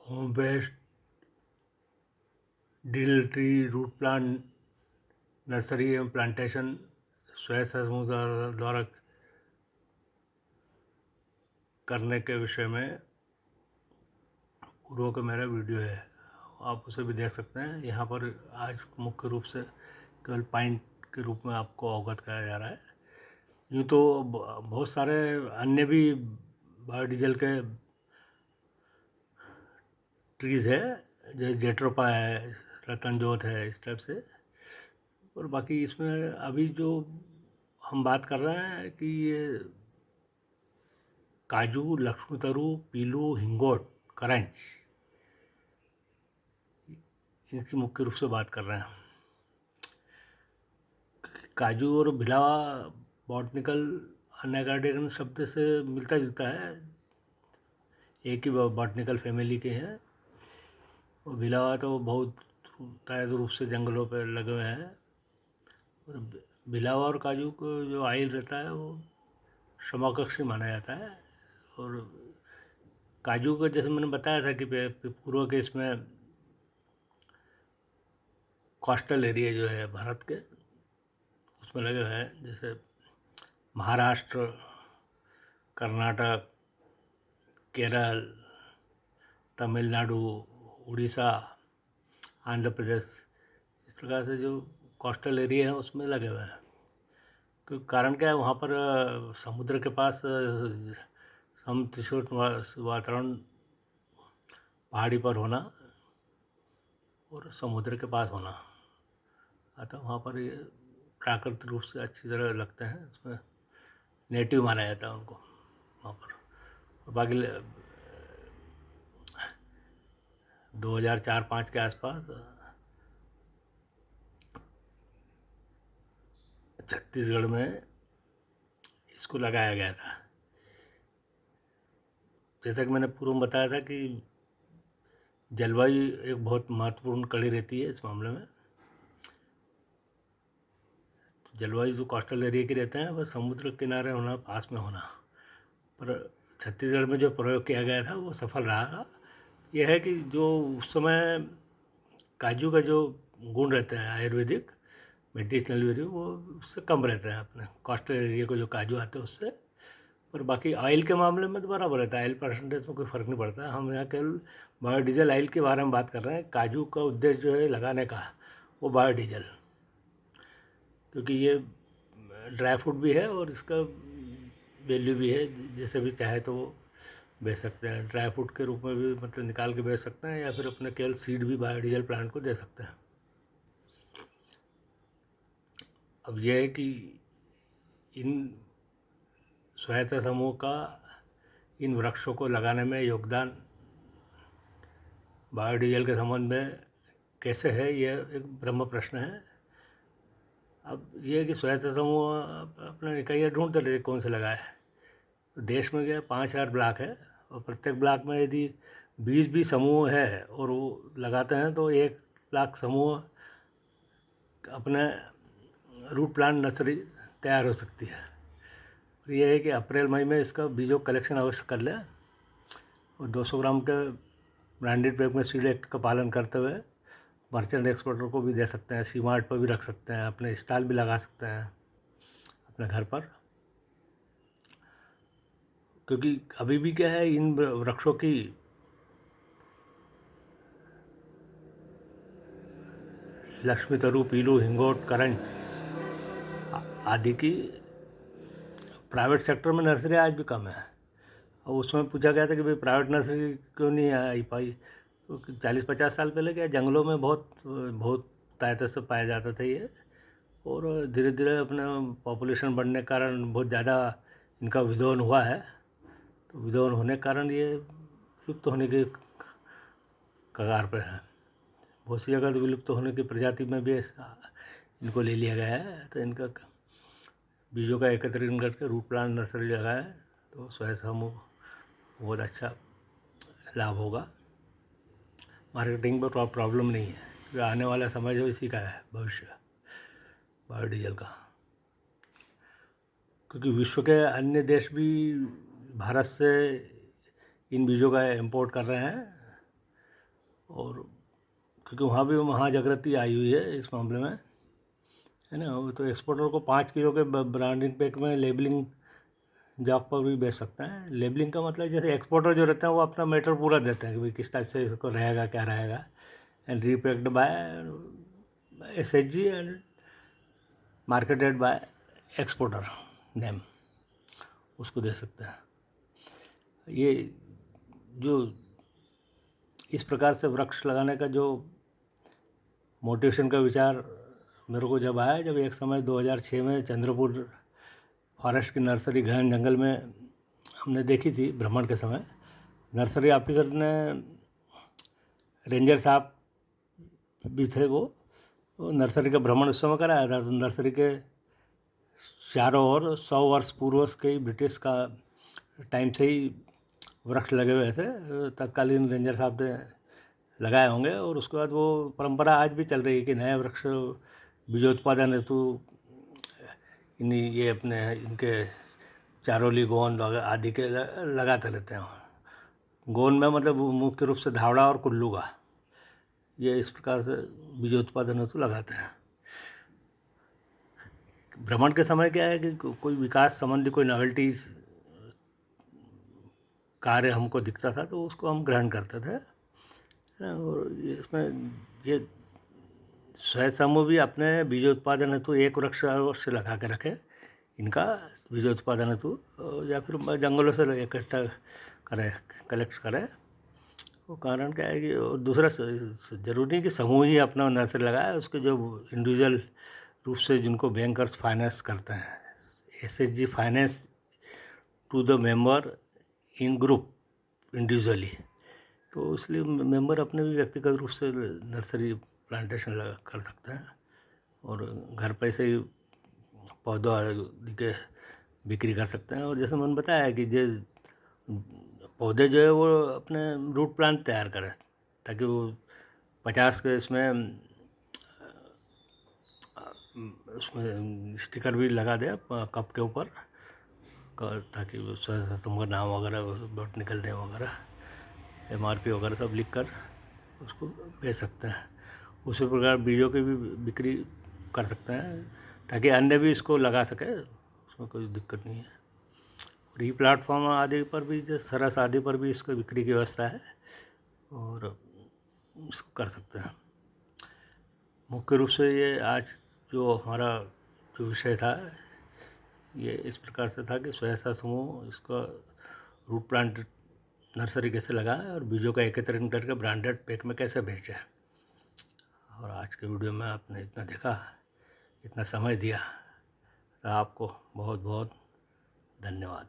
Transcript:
Home based डिलट्री root plant nursery एवं plantation स्वयं समूह द्वारा करने के विषय में पूर्व का मेरा वीडियो है, आप उसे भी देख सकते हैं। यहाँ पर आज मुख्य रूप से केवल पॉइंट के रूप में आपको अवगत कराया जा रहा है। यूँ तो बहुत सारे अन्य भी बायोडीजल के ट्रीज़ है, जैसे जेट्रोपा है, रतन जोत है, इस टाइप से। और बाकी इसमें अभी जो हम बात कर रहे हैं कि ये काजू, लक्ष्मीतरू, पीलू, हिंगोट, करंज, इनकी मुख्य रूप से बात कर रहे हैं। काजू और भिलावा बॉटनिकल अनैगार्डियन शब्द से मिलता जुलता है, एक ही बॉटनिकल फैमिली के हैं। और भिलावा तो बहुत तायद रूप से जंगलों पर लगे हुए हैं। और भिलावा और काजू को जो आयल रहता है वो समकक्ष माना जाता है। और काजू का जैसे मैंने बताया था कि पूर्व के इसमें कोस्टल एरिया जो है भारत के, उसमें लगे हुए हैं, जैसे महाराष्ट्र, कर्नाटक, केरल, तमिलनाडु, उड़ीसा, आंध्र प्रदेश, इस प्रकार से जो कोस्टल एरिया है उसमें लगे हुए हैं। क्योंकि कारण क्या है, वहाँ पर समुद्र के पास समशीतोष्ण वातावरण, पहाड़ी पर होना और समुद्र के पास होना, अतः वहाँ पर ये प्राकृतिक रूप से अच्छी तरह लगते हैं। उसमें नेटिव माना जाता है उनको वहाँ पर। और बाकी 2004-05 के आसपास छत्तीसगढ़ में इसको लगाया गया था। जैसा कि मैंने पूर्व में बताया था कि जलवायु एक बहुत महत्वपूर्ण कड़ी रहती है इस मामले में। जलवायु जो कोस्टल एरिया की रहते हैं वह समुद्र किनारे होना, पास में होना। पर छत्तीसगढ़ में जो प्रयोग किया गया था वो सफल रहा। यह है कि जो उस समय काजू का जो गुण रहते हैं आयुर्वेदिक मेडिसिनल वैल्यू, वो उससे कम रहते हैं अपने कोस्टल एरिया को जो काजू आते हैं उससे। पर बाकी ऑयल के मामले में तो बराबर रहता है, ऑयल परसेंटेज में कोई फ़र्क नहीं पड़ता। हम यहाँ केवल बायोडीजल ऑयल के बारे में बात कर रहे हैं। काजू का उद्देश्य जो है लगाने का, वो बायोडीजल, क्योंकि ये ड्राई फ्रूट भी है और इसका वैल्यू भी है। जैसे भी चाहे तो वो बेच सकते हैं, ड्राई फ्रूट के रूप में भी मतलब निकाल के बेच सकते हैं, या फिर अपने केवल सीड भी बायोडीजल प्लांट को दे सकते हैं। अब यह है कि इन स्वायत्त समूह का इन वृक्षों को लगाने में योगदान बायोडीजल के संबंध में कैसे है, यह एक ब्रह्म प्रश्न है। अब यह है कि स्वायत्त समूह अपने इकाइयाँ ढूंढते रहते कौन से लगाए। तो देश में क्या 5000 ब्लॉक है, और प्रत्येक ब्लॉक में यदि 20-20 समूह है और वो लगाते हैं तो 1 लाख समूह अपने रूट प्लांट नर्सरी तैयार हो सकती है। और यह है कि अप्रैल मई में इसका बीजों कलेक्शन अवश्य कर लें, और 200 ग्राम के ब्रांडेड पैक में सीड एक्ट का पालन करते हुए मर्चेंट एक्सपोर्टर को भी दे सकते हैं, सी मार्ट पर भी रख सकते हैं, अपने स्टॉल भी लगा सकते हैं अपने घर पर। क्योंकि अभी भी क्या है, इन वृक्षों की लक्ष्मीतरू, पीलू, हिंगोट, करंज आदि की प्राइवेट सेक्टर में नर्सरी आज भी कम है। और उसमें पूछा गया था कि भाई प्राइवेट नर्सरी क्यों नहीं आई पाई, तो 40-50 साल पहले क्या जंगलों में बहुत बहुत तायत से पाया जाता था ये। और धीरे धीरे अपने पॉपुलेशन बढ़ने के कारण बहुत ज़्यादा इनका विलोपन हुआ है। तो विलोपन होने के कारण ये लुप्त होने के कगार पर है। बहुत सी जगह तो विलुप्त होने की प्रजाति में भी इनको ले लिया गया है। तो इनका बीजों का एकत्रीकरण करके रूट प्लांट नर्सरी लगाए तो स्वयं समूह बहुत अच्छा लाभ होगा। मार्केटिंग पर प्रॉब्लम नहीं है, क्योंकि आने वाला समय जो इसी का है, भविष्य बायोडीजल का। क्योंकि विश्व के अन्य देश भी भारत से इन बीजों का इंपोर्ट कर रहे हैं, और क्योंकि वहाँ भी महाजागृति आई हुई है इस मामले में, है ना। वो तो एक्सपोर्टर को 5 किलो के ब्रांडिंग पैक में लेबलिंग जॉब पर भी बेच सकते हैं। लेबलिंग का मतलब जैसे एक्सपोर्टर जो रहते हैं वो अपना मैटर पूरा देते हैं कि भाई किस तरह से इसको रहेगा, क्या रहेगा, and repacked by SHG and marketed by exporter name, उसको दे सकते हैं। ये जो इस प्रकार से वृक्ष लगाने का जो मोटिवेशन का विचार मेरे को जब आया, जब एक समय 2006 में चंद्रपुर फॉरेस्ट की नर्सरी गहन जंगल में हमने देखी थी भ्रमण के समय। नर्सरी ऑफिसर ने, रेंजर साहब भी थे, वो नर्सरी का भ्रमण उस समय कराया था। तो नर्सरी के चारों ओर 100 वर्ष पूर्व के ही ब्रिटिश का टाइम से ही वृक्ष लगे हुए थे, तत्कालीन रेंजर साहब ने लगाए होंगे। और उसके बाद वो परंपरा आज भी चल रही है कि नए वृक्ष बीजोत्पादन हेतु इन्हीं ये अपने इनके चारोली, गोंद आदि के लगाते रहते हैं। गोंद में मतलब मुख्य रूप से धावड़ा और कुल्लू का, ये इस प्रकार से बीजोत्पादन हेतु लगाते हैं। भ्रमण के समय क्या है कि कोई विकास संबंधी कोई नॉवेल्टीज कार्य हमको दिखता था तो उसको हम ग्रहण करते थे। और इसमें ये स्वयं समूह भी अपने बीजोत्पादन हेतु एक वृक्ष अवश्य लगा के रखे, इनका बीजोत्पादन हेतु, या फिर जंगलों से इकट्ठा करें, कलेक्ट करें। वो कारण क्या है कि दूसरा जरूरी नहीं कि समूह ही अपना नर्सरी लगाए, उसके जो इंडिविजुअल रूप से जिनको बैंकर्स फाइनेंस करते हैं, SHG finance to the member in group individually, तो इसलिए मेंबर अपने भी व्यक्तिगत रूप से नर्सरी प्लांटेशन लगा कर सकते हैं और घर पे से ही पौधों के बिक्री कर सकते हैं। और जैसे मैंने बताया कि जो पौधे जो है वो अपने रूट प्लांट तैयार करें, ताकि वो 50 के इसमें स्टिकर भी लगा दे कप के ऊपर, ताकि वो तुमका नाम वगैरह, बॉटनिकल नेम वगैरह, MRP वगैरह सब लिख कर उसको बेच सकते हैं। उसी प्रकार बीजों की भी बिक्री कर सकते हैं ताकि अन्य भी इसको लगा सके, उसमें कोई दिक्कत नहीं है। और ई प्लेटफॉर्म आदि पर भी, जैसे सरस आदि पर भी इसको बिक्री की व्यवस्था है और इसको कर सकते हैं। मुख्य रूप से ये आज जो हमारा जो विषय था ये इस प्रकार से था कि स्वयं समूह इसका रूट प्लांट नर्सरी कैसे लगाएं और बीजों का एकत्रीकरण करके ब्रांडेड पैक में कैसे बेचें। और आज के वीडियो में आपने इतना देखा, इतना समय दिया, तो आपको बहुत बहुत धन्यवाद।